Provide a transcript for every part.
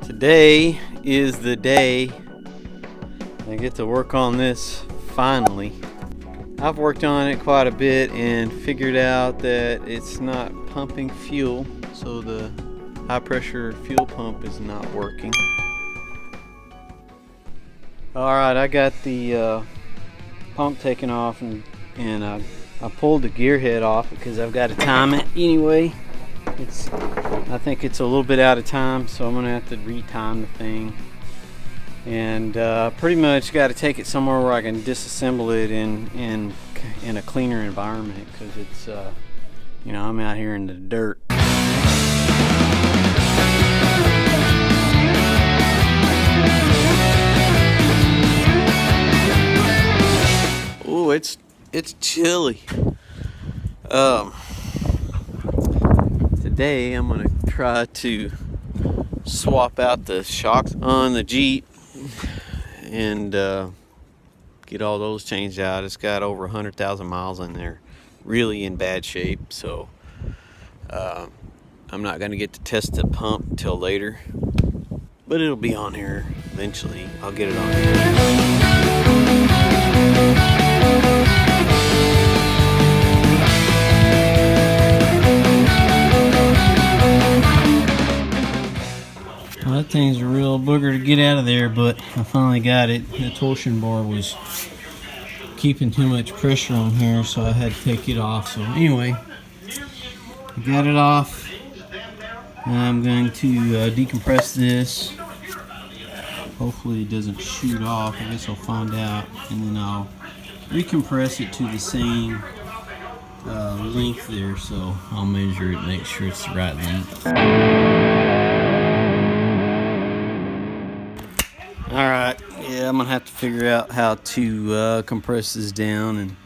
Today is the day I get to work on this finally. I've worked on it quite a bit and figured out that it's not pumping fuel, so the high pressure fuel pump is not working. Alright, I got the pump taken off and I pulled the gear head off because I've got to time it anyway. I think it's a little bit out of time, so I'm gonna have to retime the thing, and pretty much got to take it somewhere where I can disassemble it in a cleaner environment, because it's you know, I'm out here in the dirt. Oh, it's chilly. Today I'm gonna try to swap out the shocks on the Jeep and get all those changed out. It's got over 100,000 miles in there, really in bad shape, so I'm not gonna get to test the pump till later, but it'll be on here eventually. I'll get it on here. Well, that thing's a real booger to get out of there, but I finally got it. The torsion bar was keeping too much pressure on here, so I had to take it off. So anyway, I got it off. I'm going to decompress this. Hopefully it doesn't shoot off. I guess I'll find out, and then I'll recompress it to the same length there. So I'll measure it, make sure it's the right length. Alright, yeah, I'm going to have to figure out how to compress this down and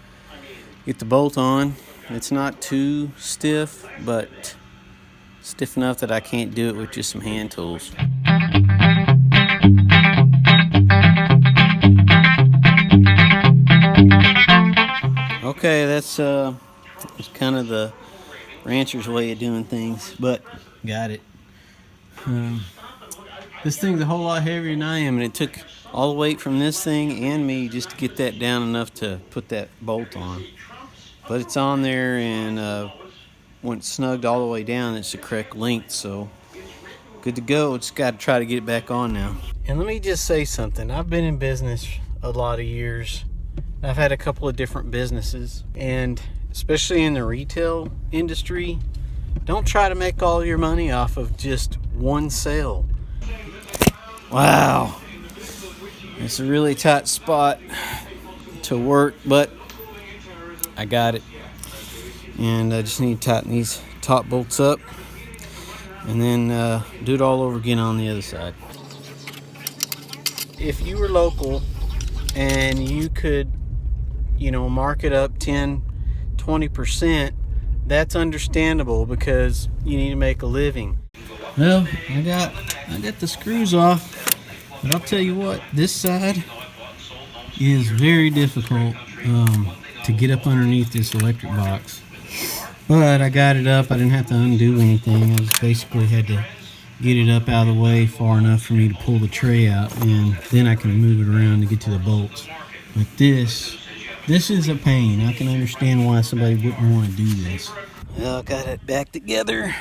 get the bolt on. It's not too stiff, but stiff enough that I can't do it with just some hand tools. Okay, that's kind of the rancher's way of doing things, but got it. This thing's a whole lot heavier than I am, and it took all the weight from this thing and me just to get that down enough to put that bolt on. But it's on there, and when it's snugged all the way down, it's the correct length, so good to go. Just got to try to get it back on now. And let me just say something. I've been in business a lot of years. I've had a couple of different businesses, and especially in the retail industry, don't try to make all your money off of just one sale. Wow, it's a really tight spot to work, but I got it, and I just need to tighten these top bolts up and then do it all over again on the other side. If you were local and you could, you know, mark it up 10-20%, that's understandable because you need to make a living. Well, I got the screws off, but I'll tell you what, this side is very difficult to get up underneath this electric box. But I got it up. I didn't have to undo anything. I just basically had to get it up out of the way far enough for me to pull the tray out, and then I can move it around to get to the bolts. But this is a pain. I can understand why somebody wouldn't want to do this. Well, I got it back together.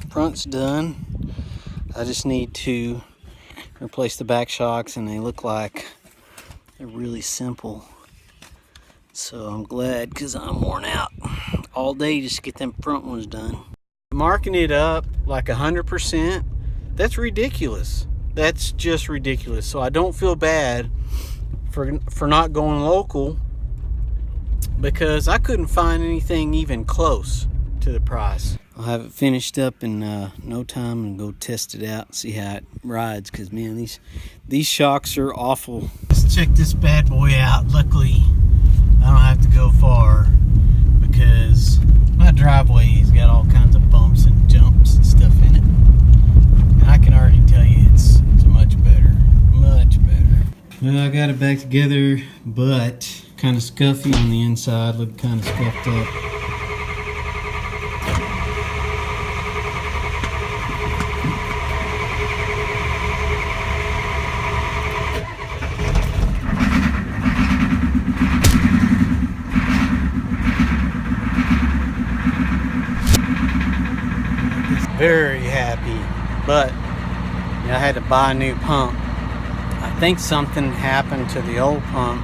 Front's done. I just need to replace the back shocks, and they look like they're really simple. So I'm glad, because I'm worn out all day just to get them front ones done. Marking it up like 100%, that's ridiculous. That's just ridiculous. So I don't feel bad for not going local, because I couldn't find anything even close to the price. I'll have it finished up in no time and go test it out and see how it rides, because man, these shocks are awful. Let's check this bad boy out. Luckily I don't have to go far, because my driveway has got all kinds of bumps and jumps and stuff in it, and I can already tell you it's much better. Well, I got it back together, but kind of scuffy on the inside, looked kind of scuffed up. very happy. But I had to buy a new pump. I think something happened to the old pump,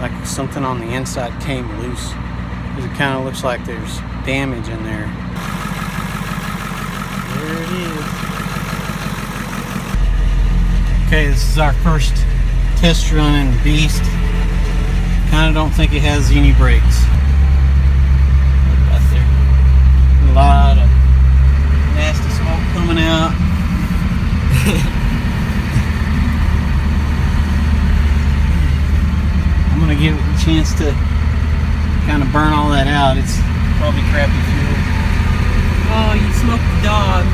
like something on the inside came loose, because it kind of looks like there's damage in there. There it is. Okay, this is our first test run in the Beast. Kind of don't think it has any brakes. Look out there. A lot of nasty smoke coming out. I'm gonna give it a chance to kind of burn all that out. It's probably crappy fuel. Oh, you smoked the dog.